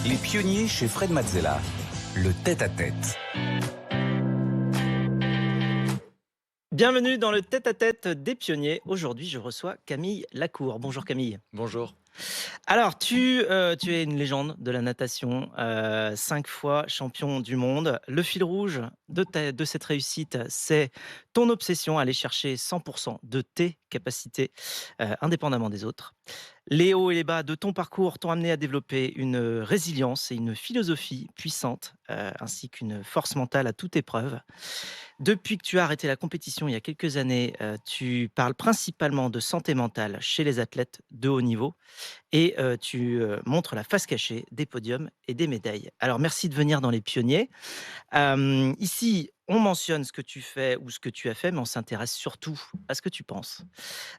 Les pionniers chez Fred Mazzella. Le tête-à-tête. Bienvenue dans le tête-à-tête des pionniers. Aujourd'hui, je reçois Camille Lacour. Bonjour Camille. Bonjour. Alors, tu es une légende de la natation, 5 fois champion du monde. Le fil rouge de cette réussite, c'est ton obsession à aller chercher 100% de tes capacités, indépendamment des autres. Les hauts et les bas de ton parcours t'ont amené à développer une résilience et une philosophie puissante, ainsi qu'une force mentale à toute épreuve. Depuis que tu as arrêté la compétition il y a quelques années, tu parles principalement de santé mentale chez les athlètes de haut niveau et tu montres la face cachée des podiums et des médailles. Alors merci de venir dans les pionniers. Ici, on mentionne ce que tu fais ou ce que tu as fait, mais on s'intéresse surtout à ce que tu penses.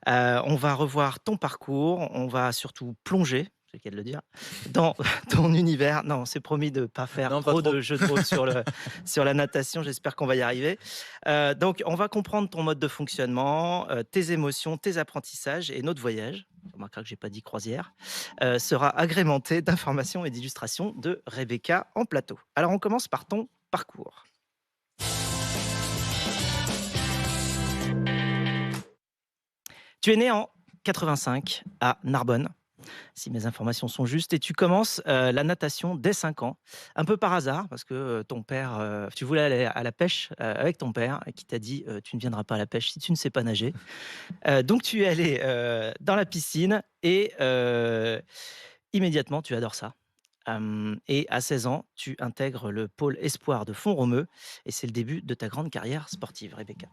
On va revoir ton parcours, on va surtout plonger, c'est le cas de le dire, dans ton univers. Non, c'est promis de ne pas faire Non, pas trop trop. de jeux de mots sur la natation, j'espère qu'on va y arriver. Donc, on va comprendre ton mode de fonctionnement, tes émotions, tes apprentissages et notre voyage. On remarquera que je n'ai pas dit croisière, sera agrémenté d'informations et d'illustrations de Rebecca en plateau. Alors, on commence par ton parcours. Tu es né en 85 à Narbonne, si mes informations sont justes, et tu commences la natation dès 5 ans, un peu par hasard, parce que ton père, tu voulais aller à la pêche avec ton père, qui t'a dit tu ne viendras pas à la pêche si tu ne sais pas nager. Donc tu es allé dans la piscine et immédiatement tu adores ça. Et à 16 ans, tu intègres le pôle espoir de Font-Romeu et c'est le début de ta grande carrière sportive, Rebecca.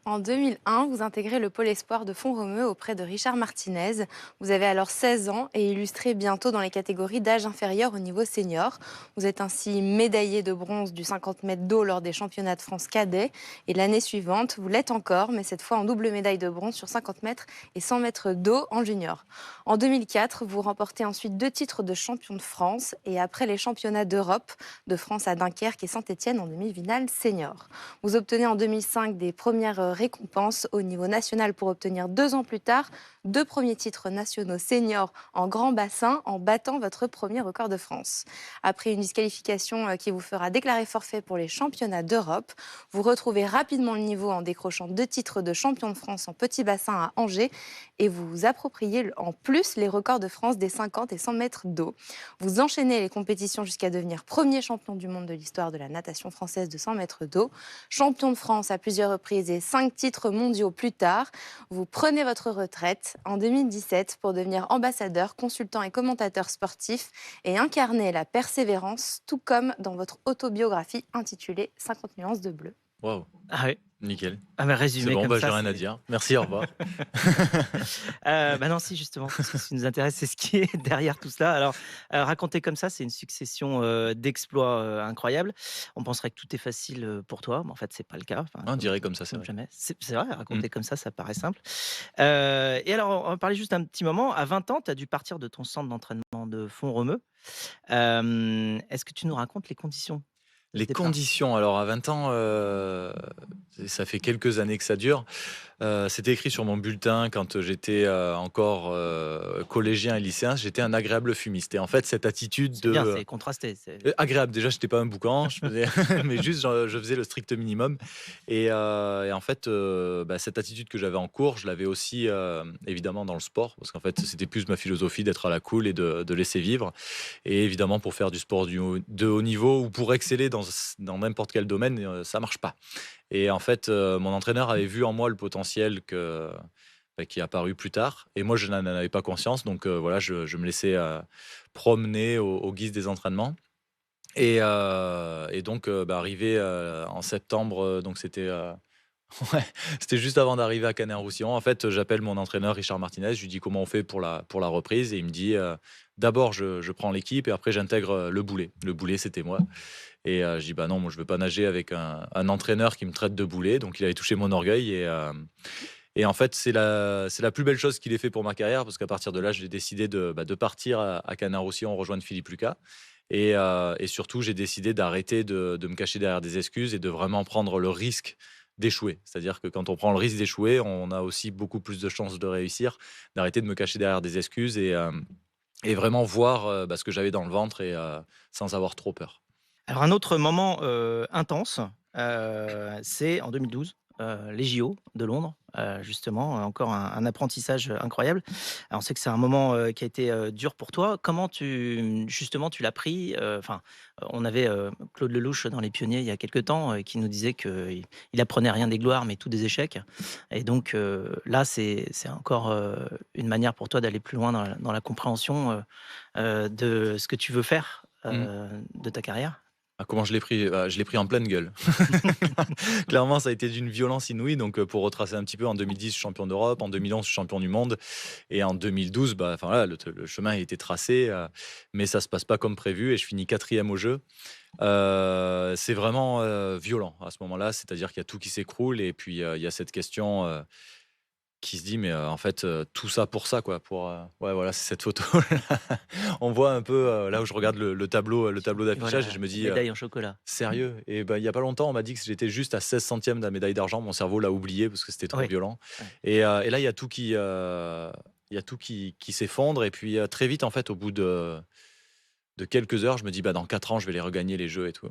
En 2001, vous intégrez le pôle espoir de Font-Romeu auprès de Richard Martinez. Vous avez alors 16 ans et illustrez bientôt dans les catégories d'âge inférieur au niveau senior. Vous êtes ainsi médaillé de bronze du 50 mètres d'eau lors des championnats de France cadets. Et l'année suivante, vous l'êtes encore, mais cette fois en double médaille de bronze sur 50 mètres et 100 mètres d'eau en junior. En 2004, vous remportez ensuite 2 titres de champion de France et après les championnats d'Europe de France à Dunkerque et Saint-Étienne en demi-finale senior. Vous obtenez en 2005 des premières récompenses au niveau national pour obtenir 2 ans plus tard 2 premiers titres nationaux seniors en grand bassin en battant votre premier record de France. Après une disqualification qui vous fera déclarer forfait pour les championnats d'Europe, vous retrouvez rapidement le niveau en décrochant 2 titres de champion de France en petit bassin à Angers et vous vous appropriez en plus les records de France des 50 et 100 mètres d'eau. Vous enchaînez les compétitions jusqu'à devenir premier champion du monde de l'histoire de la natation française de 100 mètres d'eau, champion de France à plusieurs reprises et 5 titres mondiaux plus tard. Vous prenez votre retraite en 2017 pour devenir ambassadeur, consultant et commentateur sportif et incarner la persévérance, tout comme dans votre autobiographie intitulée 50 nuances de bleu. Waouh, Ah oui, nickel. ah bah C'est résumé bon, comme bah, j'ai ça. rien à dire. Merci, au revoir. Bah non, si justement, parce que ce qui nous intéresse, c'est ce qui est derrière tout cela. Alors, raconté comme ça, c'est une succession d'exploits incroyables. On penserait que tout est facile pour toi, mais en fait, c'est pas le cas. Enfin, On dirait comme ça, c'est comme vrai. jamais. C'est vrai, Mm. raconter comme ça paraît simple. Et alors, on va parler juste un petit moment. À 20 ans, tu as dû partir de ton centre d'entraînement de Font-Romeu. Est-ce que tu nous racontes les conditions de ce Les départ? conditions, alors à 20 ans, ça fait quelques années que ça dure. C'était écrit sur mon bulletin quand j'étais encore collégien et lycéen, j'étais un agréable fumiste. Et en fait, cette attitude C'est bien, de... c'est contrasté. Agréable, déjà, j'étais pas un boucan, mais juste, je faisais le strict minimum. Et en fait, cette attitude que j'avais en cours, je l'avais aussi, évidemment, dans le sport, parce qu'en fait, c'était plus ma philosophie d'être à la cool et de laisser vivre. Et évidemment, pour faire du sport de haut niveau ou pour exceller dans n'importe quel domaine, ça marche pas. Et en fait, mon entraîneur avait vu en moi le potentiel qui est apparu plus tard. Et moi, je n'en avais pas conscience. Donc voilà, je me laissais promener au guise des entraînements. Et donc, arrivé en septembre, donc c'était ouais, c'était juste avant d'arriver à Canet-en-Roussillon. En fait, j'appelle mon entraîneur Richard Martinez. Je lui dis comment on fait pour la reprise. Et il me dit d'abord, je prends l'équipe et après, j'intègre le boulet. Le boulet, c'était moi. Et je dis bah non, moi, je veux pas nager avec un entraîneur qui me traite de boulet. Donc, il avait touché mon orgueil. Et en fait, c'est la plus belle chose qu'il ait fait pour ma carrière parce qu'à partir de là, j'ai décidé de partir à Canet-en-Roussillon rejoindre Philippe Lucas. Et surtout, j'ai décidé d'arrêter de me cacher derrière des excuses et de vraiment prendre le risque d'échouer. C'est-à-dire que quand on prend le risque d'échouer, on a aussi beaucoup plus de chances de réussir, d'arrêter de me cacher derrière des excuses et vraiment voir ce que j'avais dans le ventre et sans avoir trop peur. Alors un autre moment, intense, c'est en 2012, les JO de Londres, justement, encore un apprentissage, incroyable. Alors on sait que c'est un moment, qui a été, dur pour toi. Comment justement tu l'as pris? Enfin, on avait, Claude Lelouch dans Les Pionniers il y a quelque temps, qui nous disait qu'il apprenait rien des gloires, mais tout des échecs et donc là, c'est encore, une manière pour toi d'aller plus loin dans la compréhension, de ce que tu veux faire, Mmh. de ta carrière? Ah, comment je l'ai pris? Bah, je l'ai pris en pleine gueule. Clairement, ça a été d'une violence inouïe. Donc, pour retracer un petit peu, en 2010, champion d'Europe, en 2011, champion du monde, et en 2012, enfin voilà, le chemin a été tracé, mais ça se passe pas comme prévu et je finis quatrième au jeu. C'est vraiment violent à ce moment-là, c'est-à-dire qu'il y a tout qui s'écroule et puis il y a cette question qui se dit, mais en fait, tout ça pour ça, quoi, pour ouais, voilà, c'est cette photo. On voit un peu là où je regarde le tableau Tu vois la d'affichage et je me dis, médaille en chocolat. sérieux? Et ben, il y a pas longtemps, on m'a dit que j'étais juste à 16 centièmes de la médaille d'argent. Mon cerveau l'a oublié parce que c'était trop Oui, violent. ouais. Et là, il y a tout qui s'effondre. Et puis très vite, en fait, au bout de quelques heures, je me dis, bah, dans 4 ans, je vais les regagner les jeux et tout.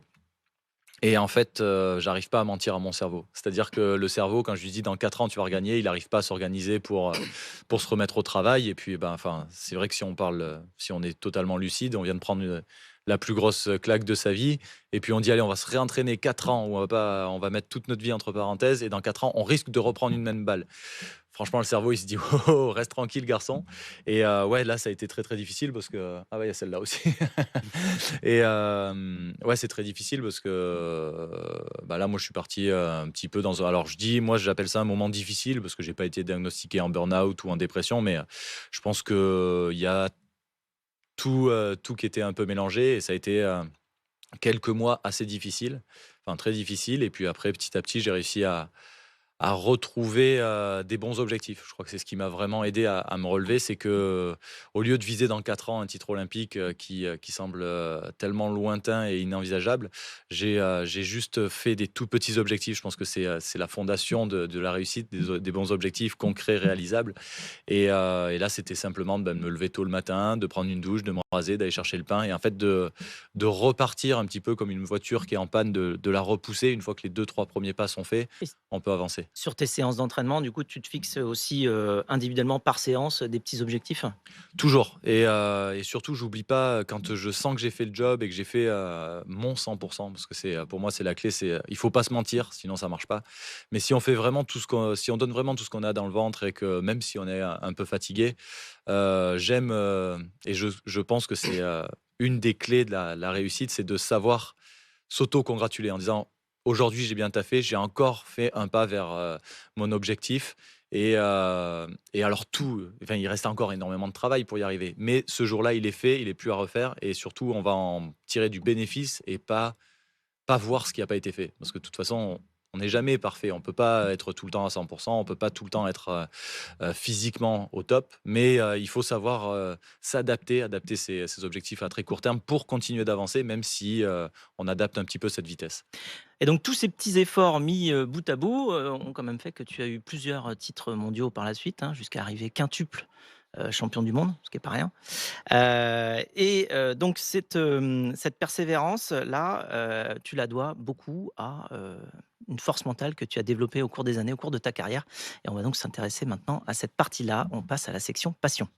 Et en fait, j'arrive pas à mentir à mon cerveau. C'est-à-dire que le cerveau, quand je lui dis: «Dans 4 ans, tu vas regagner», il arrive pas à s'organiser pour se remettre au travail. Et puis, ben, enfin, c'est vrai que si on est totalement lucide, on vient de prendre la plus grosse claque de sa vie et puis on dit: «Allez, on va se réentraîner 4 ans, où on va mettre toute notre vie entre parenthèses et dans 4 ans, on risque de reprendre une même balle». Franchement, le cerveau, il se dit: «Oh, oh, oh, reste tranquille garçon». Et ouais, là, ça a été très, très difficile parce que ah ouais, il y a celle-là aussi. Et ouais, c'est très difficile parce que, bah, là, moi, je suis parti, un petit peu dans alors j'appelle ça un moment difficile parce que j'ai pas été diagnostiqué en burn-out ou en dépression, mais je pense qu'il y a tout qui était un peu mélangé et ça a été, quelques mois assez difficiles, enfin très difficiles. Et puis après, petit à petit, j'ai réussi à retrouver, des bons objectifs. Je crois que c'est ce qui m'a vraiment aidé à me relever, c'est que au lieu de viser dans 4 ans un titre olympique, qui semble, tellement lointain et inenvisageable, j'ai juste fait des tout petits objectifs. Je pense que c'est la fondation de la réussite, des bons objectifs concrets, réalisables. Et là, c'était simplement, bah, de me lever tôt le matin, de prendre une douche, de me raser, d'aller chercher le pain et en fait de repartir un petit peu comme une voiture qui est en panne, de la repousser. Une fois que les deux trois premiers pas sont faits, Et on peut avancer. sur tes séances d'entraînement, du coup, tu te fixes aussi, individuellement par séance, des petits objectifs? Toujours. Et surtout, j'oublie pas, quand je sens que j'ai fait le job et que j'ai fait, mon 100 parce que pour moi, c'est la clé, il faut pas se mentir, sinon ça marche pas. Mais si on donne vraiment tout ce qu'on a dans le ventre et que même si on est un peu fatigué, j'aime, et je pense que c'est, une des clés de la réussite, c'est de savoir s'auto-congratuler en disant: «Aujourd'hui, j'ai bien taffé, j'ai encore fait un pas vers, mon objectif». Et alors enfin, il reste encore énormément de travail pour y arriver. Mais ce jour-là, il est fait, il est plus à refaire et surtout, on va en tirer du bénéfice et pas voir ce qui a pas été fait. Parce que de toute façon, on n'est jamais parfait. On peut pas être tout le temps à 100. On peut pas tout le temps être, physiquement au top. Mais, il faut savoir, s'adapter, adapter ses objectifs à très court terme pour continuer d'avancer, même si, on adapte un petit peu cette vitesse. Et donc tous ces petits efforts mis, bout à bout, ont quand même fait que tu as eu plusieurs, titres mondiaux par la suite, hein, jusqu'à arriver quintuple, champion du monde, ce qui est pas rien. Donc cette persévérance-là, tu la dois beaucoup à, une force mentale que tu as développée au cours des années, au cours de ta carrière et on va donc s'intéresser maintenant à cette partie-là. On passe à la section passion.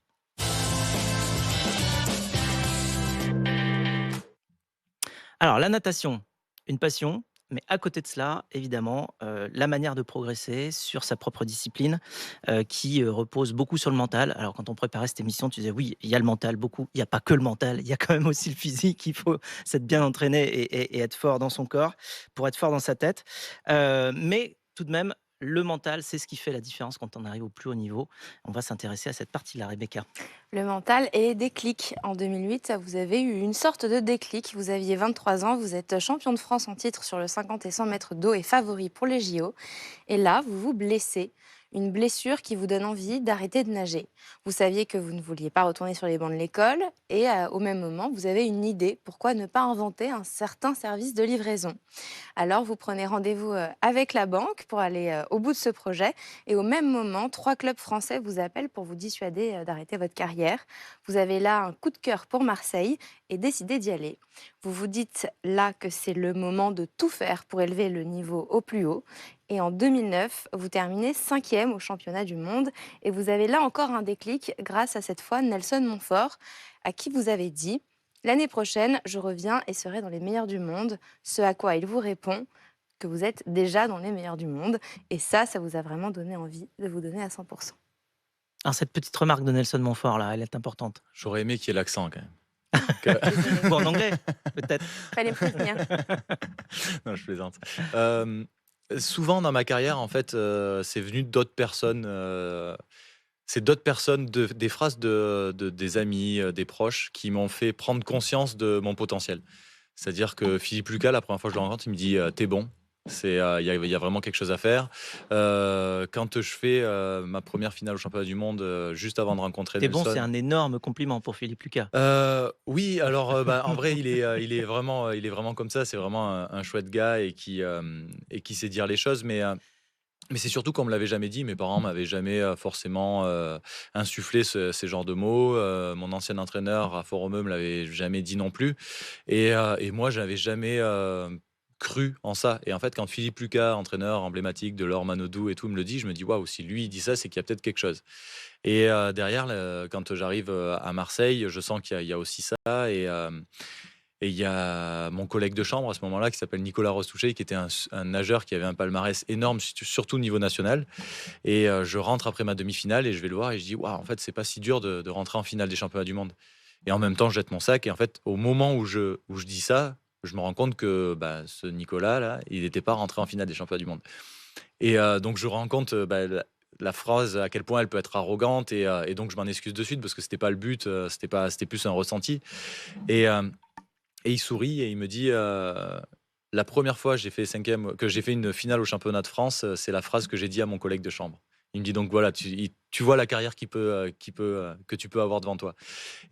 Alors la natation, une passion, mais à côté de cela, évidemment, la manière de progresser sur sa propre discipline, qui, repose beaucoup sur le mental. Alors quand on préparait cette émission, tu disais: «Oui, il y a le mental beaucoup, il y a pas que le mental, il y a quand même aussi le physique, il faut s'être bien entraîné et être fort dans son corps pour être fort dans sa tête». Mais tout de même, le mental, c'est ce qui fait la différence quand on arrive au plus haut niveau. On va s'intéresser à cette partie-là, Rebecca. Le mental et déclic. En 2008, vous avez eu une sorte de déclic. Vous aviez 23 ans, vous êtes champion de France en titre sur le 50 et 100 mètres d'eau et favori pour les JO. Et là, vous vous blessez. une blessure qui vous donne envie d'arrêter de nager. Vous saviez que vous ne vouliez pas retourner sur les bancs de l'école et au même moment, vous avez une idée. Pourquoi ne pas inventer un certain service de livraison? Alors, vous prenez rendez-vous avec la banque pour aller au bout de ce projet. Et au même moment, 3 clubs français vous appellent pour vous dissuader d'arrêter votre carrière. Vous avez là un coup de cœur pour Marseille et décidez d'y aller. Vous vous dites là que c'est le moment de tout faire pour élever le niveau au plus haut. Et en 2009, vous terminez 5e au championnat du monde. Et vous avez là encore un déclic grâce à cette fois Nelson Montfort, à qui vous avez dit: l'année prochaine, je reviens et serai dans les meilleurs du monde. Ce à quoi il vous répond que vous êtes déjà dans les meilleurs du monde. Et ça vous a vraiment donné envie de vous donner à 100%. Alors cette petite remarque de Nelson Montfort là, elle est importante. J'aurais aimé qu'il y ait l'accent quand même. Ou en anglais, peut-être? Fallait me prévenir. Non, je plaisante. Souvent dans ma carrière, en fait, c'est venu d'autres personnes. C'est d'autres personnes, des phrases des amis, des proches, qui m'ont fait prendre conscience de mon potentiel. C'est-à-dire que Philippe Lucas, la première fois que je le rencontre, il me dit t'es bon. Il y a vraiment quelque chose à faire. Quand je fais ma première finale au championnat du monde, juste avant de rencontrer C'est bon, c'est Nelson. un énorme compliment pour Philippe Lucas. Oui, alors en vrai, il est vraiment comme ça. C'est vraiment un chouette gars et qui sait dire les choses. Mais c'est surtout qu'on me l'avait jamais dit. Mes parents m'avaient jamais forcément insufflé ces genres de mots. Mon ancien entraîneur à Font-Romeu me l'avait jamais dit non plus. Et moi, j'avais jamais cru en ça. Et en fait, quand Philippe Lucas, entraîneur emblématique de Laure Manodou et tout, me le dit, je me dis waouh, si lui il dit ça, c'est qu'il y a peut-être quelque chose. Et derrière, quand j'arrive à Marseille, je sens qu'il y a aussi ça. Et il y a mon collègue de chambre à ce moment-là qui s'appelle Nicolas Rostouché, qui était un nageur qui avait un palmarès énorme, surtout au niveau national. Et je rentre après ma demi-finale et je vais le voir et je dis waouh, en fait, c'est pas si dur de rentrer en finale des championnats du monde. Et en même temps, je jette mon sac. Et en fait, au moment où je dis ça, je me rends compte que ce Nicolas-là, il n'était pas rentré en finale des championnats du monde. Et donc, je rends compte la phrase, à quel point elle peut être arrogante. Et donc, je m'en excuse de suite parce que c'était pas le but, c'était plus un ressenti. Et, et il sourit et il me dit la première fois que j'ai fait une finale au championnat de France, c'est la phrase que j'ai dit à mon collègue de chambre. Il me dit donc voilà, tu vois la carrière que tu peux avoir devant toi.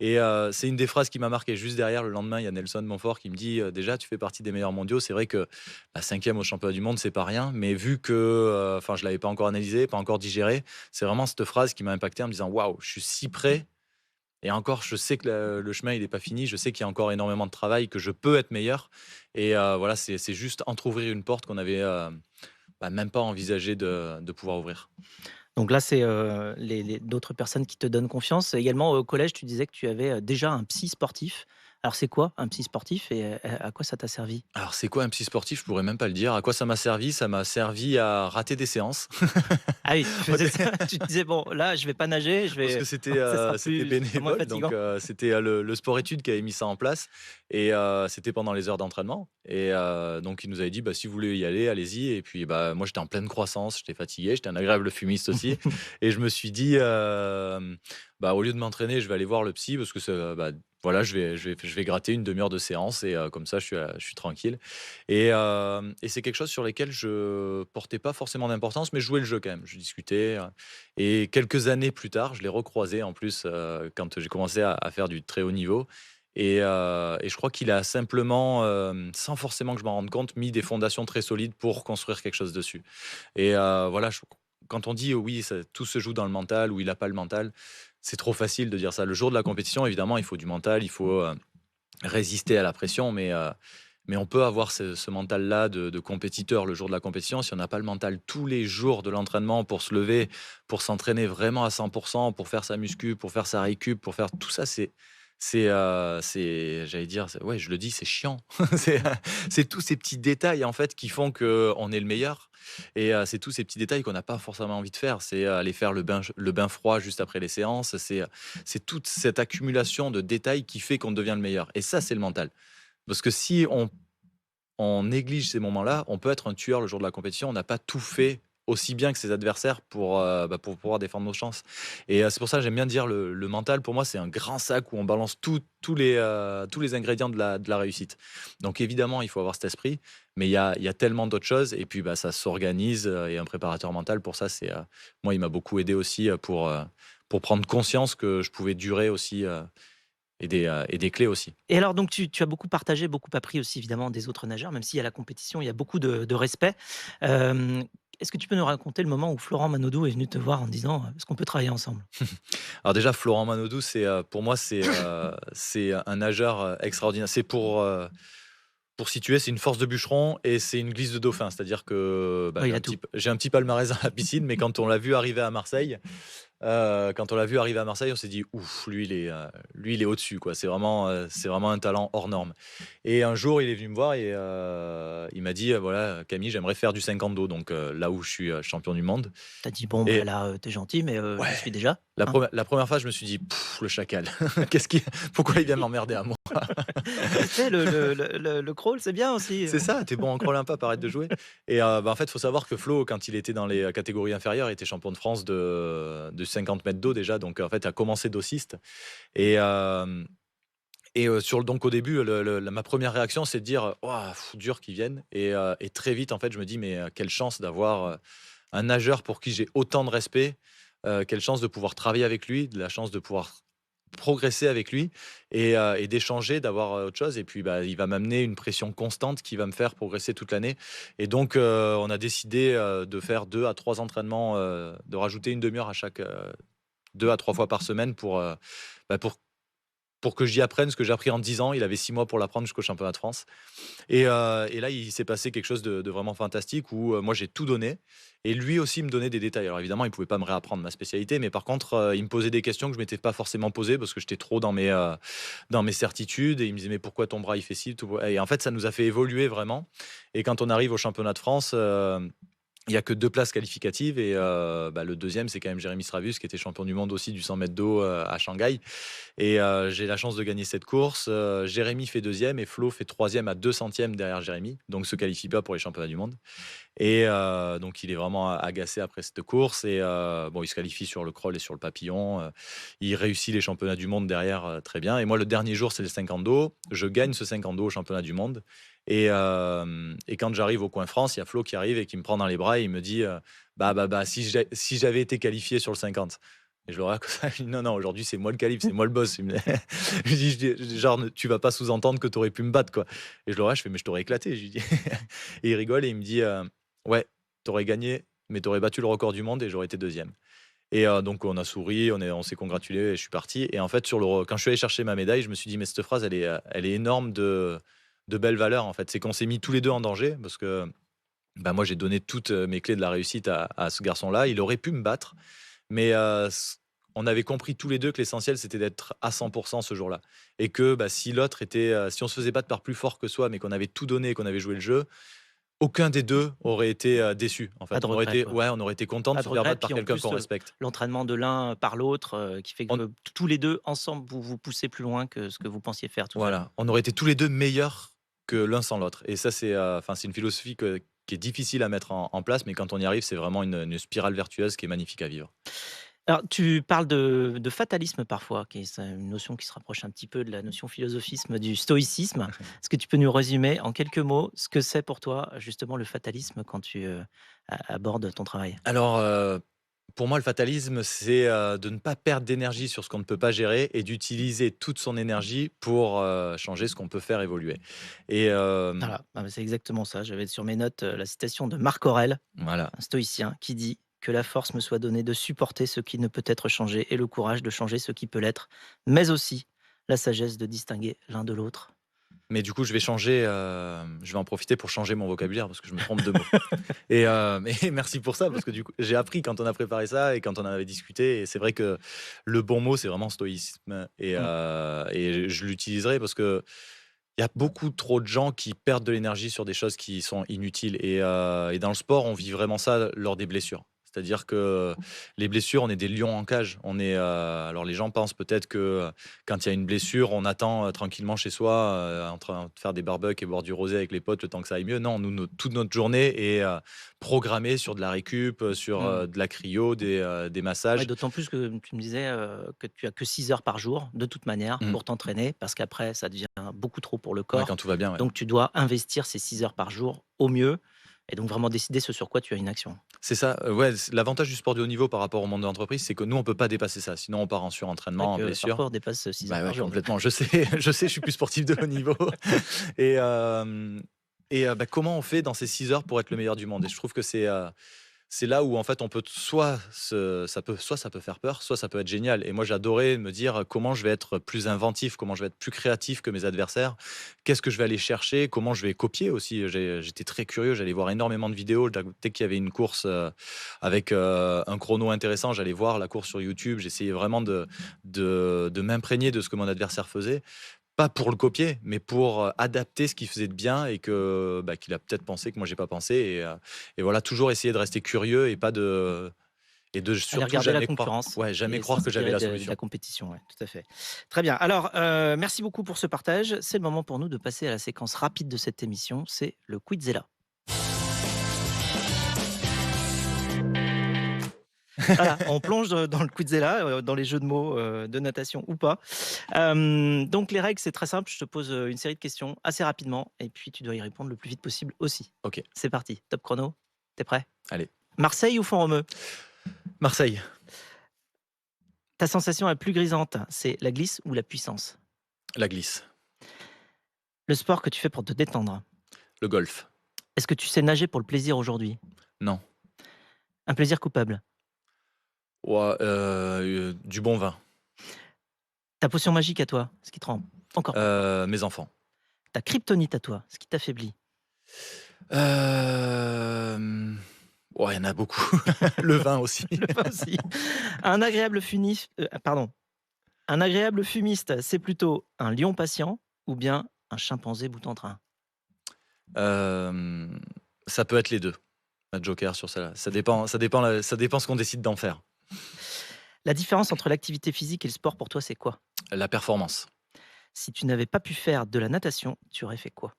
Et c'est une des phrases qui m'a marqué. Juste derrière, le lendemain, il y a Nelson Montfort qui me dit déjà, tu fais partie des meilleurs mondiaux. C'est vrai que 5e au championnat du monde, c'est pas rien. Mais vu que je l'avais pas encore analysé, pas encore digéré, c'est vraiment cette phrase qui m'a impacté en me disant waouh, je suis si près. Et encore, je sais que le chemin, il n'est pas fini. Je sais qu'il y a encore énormément de travail, que je peux être meilleur. Et voilà, c'est juste entrouvrir une porte qu'on avait même pas envisagé de pouvoir ouvrir. Donc là, c'est d'autres personnes qui te donnent confiance. Également, au collège, tu disais que tu avais déjà un psy sportif. Alors, c'est quoi un psy sportif et à quoi ça t'a servi? Alors, c'est quoi un psy sportif? Je pourrais même pas le dire. À quoi ça m'a servi? Ça m'a servi à rater des séances. Ah oui, tu faisais ça, tu te disais, bon, là, je vais pas nager, Parce que c'était ça sera c'était moins bénévole, donc fatigant. c'était le sport-études qui avait mis ça en place. Et c'était pendant les heures d'entraînement. Et donc, il nous avait dit, si vous voulez y aller, allez-y. Et puis, moi, j'étais en pleine croissance, j'étais fatigué, j'étais un agréable fumiste aussi. Et je me suis dit, au lieu de m'entraîner, je vais aller voir le psy parce que voilà, je vais gratter une demi-heure de séance et comme ça, je suis tranquille. Et c'est quelque chose sur lequel je portais pas forcément d'importance, mais je jouais le jeu quand même. Je discutais. Et quelques années plus tard, je l'ai recroisé en plus quand j'ai commencé à faire du très haut niveau. Et je crois qu'il a simplement, sans forcément que je m'en rende compte, mis des fondations très solides pour construire quelque chose dessus. Et voilà, quand on dit oui, tout se joue dans le mental ou il n'a pas le mental, c'est trop facile de dire ça. Le jour de la compétition, évidemment, il faut du mental, il faut résister à la pression, mais on peut avoir ce mental-là de compétiteur le jour de la compétition. Si on n'a pas le mental tous les jours de l'entraînement pour se lever, pour s'entraîner vraiment à 100%, pour faire sa muscu, pour faire sa récup, pour faire tout ça, j'allais dire, ouais, je le dis, c'est chiant. c'est, c'est tous ces petits détails en fait qui font qu'on est le meilleur. Et c'est tous ces petits détails qu'on n'a pas forcément envie de faire. C'est aller faire le bain froid juste après les séances. C'est toute cette accumulation de détails qui fait qu'on devient le meilleur. Et ça, c'est le mental. Parce que si on néglige ces moments-là, on peut être un tueur le jour de la compétition. On n'a pas tout fait aussi bien que ses adversaires pour pouvoir défendre nos chances. Et c'est pour ça que j'aime bien dire le mental, pour moi, c'est un grand sac où on balance tous les ingrédients de la réussite. Donc évidemment, il faut avoir cet esprit, mais il y a tellement d'autres choses. Et puis, ça s'organise. Et un préparateur mental, pour ça, moi, il m'a beaucoup aidé aussi pour prendre conscience que je pouvais durer aussi et des clés aussi. Et alors, donc, tu as beaucoup partagé, beaucoup appris aussi, évidemment, des autres nageurs, même s'il y a la compétition, il y a beaucoup de respect. Euh, Est-ce que tu peux nous raconter le moment où Florent Manodou est venu te voir en disant est-ce qu'on peut travailler ensemble? Alors déjà, Florent Manodou, pour moi, c'est un nageur extraordinaire. Pour situer, c'est une force de bûcheron et c'est une glisse de dauphin. C'est-à-dire que Oui, il a tout. j'ai un petit palmarès dans la piscine, mais quand on l'a vu arriver à Marseille, on s'est dit: «Ouf, lui, il est au-dessus, quoi». C'est vraiment un talent hors norme et un jour, il est venu me voir et il m'a dit: «Voilà, Camille, j'aimerais faire du 50 dos», donc là où je suis, champion du monde T'as dit bon, bah et là, t'es gentil, mais je ouais, suis déjà. Hein. la 1re fois, je me suis dit: «Pouf, le chacal, qu'est-ce qui pourquoi il vient m'emmerder à moi?» Tu sais, le crawl, c'est bien aussi. C'est ça, t'es bon en crawl un peu, arrête de jouer. Et en fait, il faut savoir que Flo, quand il était dans les catégories inférieures, il était champion de France de 50 mètres d'eau déjà. Donc, en fait, il a commencé d'ossiste. Et, donc, au début, ma première réaction, c'est de dire ouah, dur qu'ils viennent. Et très vite, en fait, je me dis mais quelle chance d'avoir un nageur pour qui j'ai autant de respect. Quelle chance de pouvoir travailler avec lui, de la chance de pouvoir progresser avec lui et d'échanger, d'avoir autre chose. Et puis, il va m'amener une pression constante qui va me faire progresser toute l'année. Et donc, on a décidé de faire 2 à 3 entraînements, de rajouter une demi-heure à chaque 2 à 3 fois par semaine pour que j'y apprenne ce que j'ai appris en 10 ans. Il avait 6 mois pour l'apprendre jusqu'au championnat de France. Et là, il s'est passé quelque chose de vraiment fantastique où moi, j'ai tout donné. Et lui aussi me donnait des détails. Alors évidemment, il ne pouvait pas me réapprendre ma spécialité, mais par contre, il me posait des questions que je ne m'étais pas forcément posées parce que j'étais trop dans mes certitudes. Et il me disait, mais pourquoi ton bras, il fait ci tout. Et en fait, ça nous a fait évoluer vraiment. Et quand on arrive au championnat de France, il y a que 2 places qualificatives et le deuxième, c'est quand même Jérémy Stravus qui était champion du monde aussi du 100 mètres d'eau à Shanghai. Et j'ai la chance de gagner cette course. Jérémy fait deuxième et Flo fait troisième à 2 centièmes derrière Jérémy, donc se qualifie pas pour les championnats du monde. Et donc il est vraiment agacé après cette course. Et il se qualifie sur le crawl et sur le papillon. Il réussit les championnats du monde derrière très bien. Et moi, le dernier jour, c'est le 50 dos. Je gagne ce 50 dos au championnat du monde. Et quand j'arrive au coin France, il y a Flo qui arrive et qui me prend dans les bras et il me dit si j'avais été qualifié sur le 50. Et je le regarde comme ça, je dis non, aujourd'hui c'est moi le qualif, c'est moi le boss. Je dis genre, tu vas pas sous-entendre que tu aurais pu me battre, quoi. Et je le regarde, je fais mais je t'aurais éclaté. Je lui dis. Et il rigole et il me dit ouais, t'aurais gagné, mais t'aurais battu le record du monde et j'aurais été deuxième. Et donc on a souri, on s'est congratulé et je suis parti. Et en fait, quand je suis allé chercher ma médaille, je me suis dit mais cette phrase, elle est énorme de belles valeurs, en fait. C'est qu'on s'est mis tous les deux en danger parce que moi, j'ai donné toutes mes clés de la réussite à ce garçon-là. Il aurait pu me battre, mais on avait compris tous les deux que l'essentiel, c'était d'être à 100% ce jour-là. Et que si l'autre était, si on se faisait battre par plus fort que soi, mais qu'on avait tout donné et qu'on avait joué le jeu, aucun des deux aurait été déçu. En Pas fait, de regret, quoi. on aurait été content de Pas se de faire regret. battre par Puis en quelqu'un plus, qu'on respecte. l'entraînement de l'un par l'autre qui fait que On- tous les deux, ensemble, vous vous poussez plus loin que ce que vous pensiez faire tout seul. Voilà, on aurait été tous les deux meilleurs que l'un sans l'autre. Et ça, c'est une philosophie qui est difficile à mettre en place, mais quand on y arrive, c'est vraiment une spirale vertueuse qui est magnifique à vivre. Alors, tu parles de fatalisme parfois, qui est une notion qui se rapproche un petit peu de la notion philosophisme du stoïcisme. Est-ce que tu peux nous résumer en quelques mots ce que c'est pour toi, justement, le fatalisme quand tu abordes ton travail? Alors, pour moi, le fatalisme, c'est de ne pas perdre d'énergie sur ce qu'on ne peut pas gérer et d'utiliser toute son énergie pour changer ce qu'on peut faire évoluer. Et Voilà, c'est exactement ça. J'avais sur mes notes la citation de Marc Aurèle, voilà. un stoïcien, qui dit que la force me soit donnée de supporter ce qui ne peut être changé et le courage de changer ce qui peut l'être, mais aussi la sagesse de distinguer l'un de l'autre. Mais du coup, je vais changer, je vais en profiter pour changer mon vocabulaire parce que je me trompe de mots. Mais merci pour ça parce que du coup, j'ai appris quand on a préparé ça et quand on en avait discuté. Et c'est vrai que le bon mot, c'est vraiment stoïcisme. Mm. Et je l'utiliserai parce que il y a beaucoup trop de gens qui perdent de l'énergie sur des choses qui sont inutiles. Et dans le sport, on vit vraiment ça lors des blessures. C'est-à-dire que les blessures, on est des lions en cage. Alors les gens pensent peut-être que quand il y a une blessure, on attend tranquillement chez soi, en train de faire des barbecues et boire du rosé avec les potes le temps que ça aille mieux. Non, nous, toute notre journée est programmée sur de la récup, sur de la cryo, des massages. Ouais, d'autant plus que tu me disais que tu as que 6 heures par jour, de toute manière, pour t'entraîner, parce qu'après, ça devient beaucoup trop pour le Ouais, corps. quand tout va bien, ouais. Donc, tu dois investir ces 6 heures par jour au mieux, et donc vraiment décider ce sur quoi tu as une action. C'est ça. Ouais, l'avantage du sport de haut niveau par rapport au monde de l'entreprise, c'est que nous, on peut pas dépasser ça. Sinon, on part en surentraînement, en blessure. Parfois, on dépasse 6 heures Bah ouais, par jour. complètement. Je sais, je suis plus sportif de haut niveau. Et, comment on fait dans ces 6 heures pour être le meilleur du monde? Et je trouve que c'est là où en fait on peut ça peut faire peur, soit ça peut être génial. Et moi j'adorais me dire comment je vais être plus inventif, comment je vais être plus créatif que mes adversaires, qu'est-ce que je vais aller chercher, comment je vais copier aussi. J'étais très curieux, j'allais voir énormément de vidéos. Dès qu'il y avait une course avec un chrono intéressant, j'allais voir la course sur YouTube. J'essayais vraiment de m'imprégner de ce que mon adversaire faisait. Pas pour le copier, mais pour adapter ce qu'il faisait de bien et qu'il a peut-être pensé que moi j'ai pas pensé. Et voilà, toujours essayer de rester curieux et de Aller surtout regarder la jamais croire, concurrence. ouais, jamais Et croire que j'avais la s'inspirer de solution. la compétition, ouais, tout à fait. Très bien. Alors, merci beaucoup pour ce partage. C'est le moment pour nous de passer à la séquence rapide de cette émission. C'est le Quizella. Voilà, on plonge dans le Quizella, dans les jeux de mots de natation ou pas. Donc les règles, c'est très simple. Je te pose une série de questions assez rapidement et puis tu dois y répondre le plus vite possible aussi. Ok, C'est parti. Top chrono. T'es prêt? allez. Marseille ou Font-Romeu? Marseille, Ta sensation la plus grisante, c'est la glisse ou la puissance? la glisse, Le sport que tu fais pour te détendre? le golf, Est-ce que tu sais nager pour le plaisir aujourd'hui? non. Un plaisir coupable? Ouais, du bon vin, Ta potion magique à toi, ce qui te rend encore plus fort? mes enfants. Ta kryptonite à toi, ce qui t'affaiblit? Euh, Ouais, il y en a beaucoup. Le vin aussi. Le vin aussi. Un agréable Un agréable fumiste, c'est plutôt un lion patient ou bien un chimpanzé bout en train? Euh, Ça peut être les deux. Un joker sur celle-là. Ça dépend ce qu'on décide d'en faire. La différence entre l'activité physique et le sport pour toi, c'est quoi? La performance. Si tu n'avais pas pu faire de la natation, tu aurais fait quoi?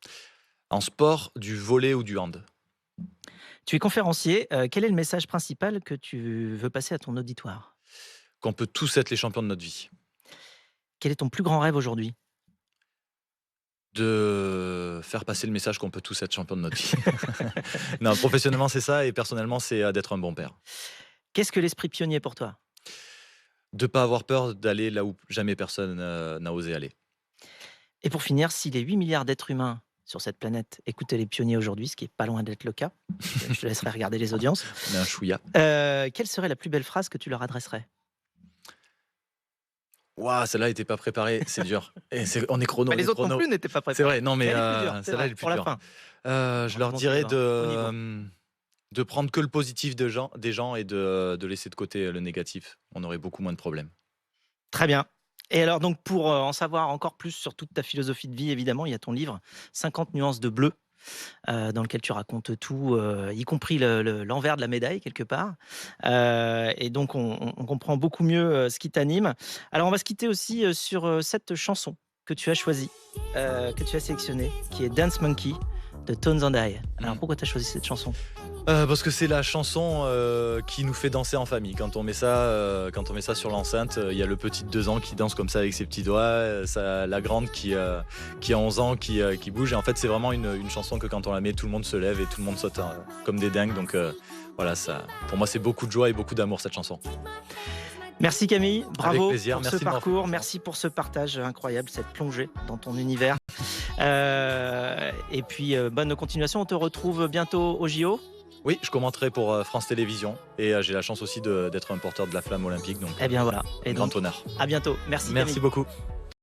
En sport, du volley ou du hand. Tu es conférencier, quel est le message principal que tu veux passer à ton auditoire? Qu'on peut tous être les champions de notre vie. Quel est ton plus grand rêve aujourd'hui? De faire passer le message qu'on peut tous être champions de notre vie. Non, professionnellement, c'est ça. Et personnellement, c'est d'être un bon père. Qu'est-ce que l'esprit pionnier pour toi? De ne pas avoir peur d'aller là où jamais personne n'a osé aller. Et pour finir, si les 8 milliards d'êtres humains sur cette planète écoutaient les pionniers aujourd'hui, ce qui est pas loin d'être le cas, je te laisserai regarder les audiences, On est un chouïa. quelle serait la plus belle phrase que tu leur adresserais? Waouh, celle-là n'était pas préparée. C'est dur. Et on est chrono. Bah, on les est autres non chrono. plus n'étaient pas C'est préparés. vrai. Non, mais Mais elle est plus dure, c'est celle-là vrai, est le plus pour la dur. fin. Je leur Bon, dirais on y de prendre que le positif des gens et de laisser de côté le négatif. On aurait beaucoup moins de problèmes. Très bien. Et alors, donc, pour en savoir encore plus sur toute ta philosophie de vie, évidemment, il y a ton livre 50 nuances de bleu, dans lequel tu racontes tout, y compris l'envers de la médaille, quelque part. Et donc, on comprend beaucoup mieux ce qui t'anime. Alors, on va se quitter aussi sur cette chanson que tu as choisie, que tu as sélectionnée, qui est Dance Monkey de Tones and I. Alors, pourquoi tu as choisi cette chanson? Parce que c'est la chanson qui nous fait danser en famille. Quand on met ça sur l'enceinte, il y a le petit de 2 ans qui danse comme ça avec ses petits doigts, la grande qui a 11 ans qui bouge. Et en fait, c'est vraiment une chanson que quand on la met, tout le monde se lève et tout le monde saute comme des dingues. Donc voilà, pour moi, c'est beaucoup de joie et beaucoup d'amour cette chanson. Merci Camille, bravo plaisir, pour merci ce de m'avoir fait parcours, confiance. merci pour ce partage incroyable, cette plongée dans ton univers. Et puis bonne continuation, on te retrouve bientôt au JO. Oui, je commenterai pour France Télévisions et j'ai la chance aussi d'être un porteur de la flamme olympique. Donc, Eh bien voilà, et un grand donc honneur. à bientôt. Merci Camille. Merci beaucoup.